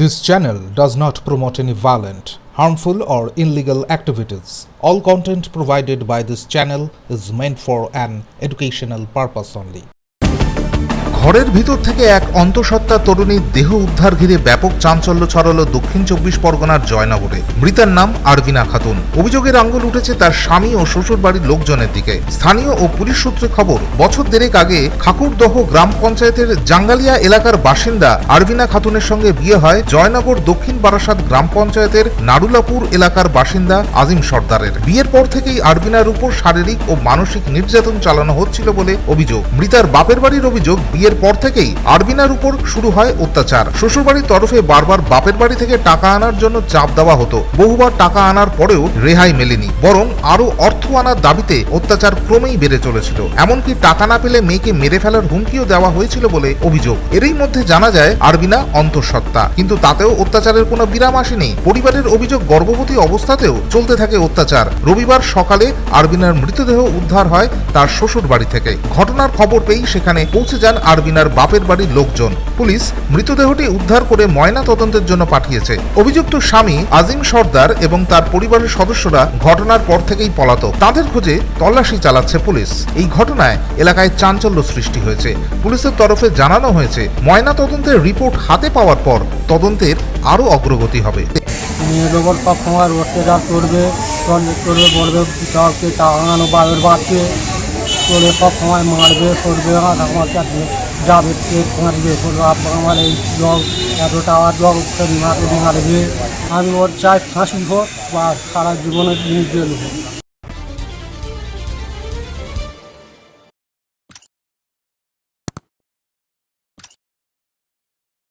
This channel does not promote any violent, harmful, or illegal activities. All content provided by this channel is meant for an educational purpose only. ঘরের ভিতর থেকে এক অন্তঃসত্ত্বা তরুণীর দেহ উদ্ধার ঘিরে ব্যাপক চাঞ্চল্য ছড়ালো দক্ষিণ চব্বিশ পরগনার জয়নগরে। মৃতার নাম আরবিনা খাতুন। অভিযোগের আঙুল উঠেছে তার স্বামী ও শ্বশুর বাড়ির লোকজনের দিকে। স্থানীয় ও পুলিশ সূত্রে খবর, বছর দেড়েক আগে খাকুরদহ গ্রাম পঞ্চায়েতের জাঙ্গালিয়া এলাকার বাসিন্দা আরবিনা খাতুনের সঙ্গে বিয়ে হয় জয়নগর দক্ষিণ বারাসাত গ্রাম পঞ্চায়েতের নারুলাপুর এলাকার বাসিন্দা আজিম সর্দারের। বিয়ের পর থেকেই আরবিনার উপর শারীরিক ও মানসিক নির্যাতন চালানো হচ্ছিল বলে অভিযোগ। মৃতার বাপের বাড়ির অভিযোগ, বিয়ের পর থেকেই আরবিনার উপর শুরু হয় অত্যাচার। শ্বশুরবাড়ির তরফে বারবার বাপের বাড়ি থেকে টাকা আনার জন্য চাপ দেওয়া হতো। বহুবার টাকা আনার পরেও রেহাই মেলেনি, বরং আরো অর্থ আনার দাবিতে অত্যাচার ক্রমেই বেড়ে চলেছিল। এমনকি টাকা না পেলে মেয়েকে মেরে ফেলার হুমকিও দেওয়া হয়েছিল বলে অভিযোগ। এরই মধ্যে জানা যায় আরবিনা অন্তঃসত্ত্বা, কিন্তু তাতেও অত্যাচারের কোনো বিরাম আসেনি। পরিবারের অভিযোগ, গর্ভবতী অবস্থাতেও চলতে থাকে অত্যাচার। রবিবার সকালে আরবিনার মৃতদেহ উদ্ধার হয় তার শ্বশুর বাড়ি থেকে। ঘটনার খবর পেয়েই সেখানে পৌঁছে যান আরবিনার বাপের বাড়ির লোকজন। পুলিশ মৃতদেহটি উদ্ধার করে ময়না তদন্তের জন্য পাঠিয়েছে। অভিযুক্ত স্বামী আজিম সর্দার এবং তার পরিবারের সদস্যরা ঘটনার পর থেকেই পলাতক। তাদের খোঁজে তল্লাশি চালাচ্ছে পুলিশ। এই ঘটনায় এলাকায় চাঞ্চল্য সৃষ্টি হয়েছে। পুলিশের তরফে জানানো হয়েছে, ময়না তদন্তের রিপোর্ট হাতে পাওয়ার পর তদন্তের আরও অগ্রগতি হবে। মেয়ের ওপর সবসময় অত্যাচার করবে, বলবে কাউকে টাঙানো বাবের বাড়ছে করে সবসময় মারবে করবে, আমার কাছে যাবে মারবে করবে, আমার এই জগ এত টাওয়ার জগ মারবে। আমি ওর চাই ফাঁসি হোক বা সারা জীবনের জেল হোক।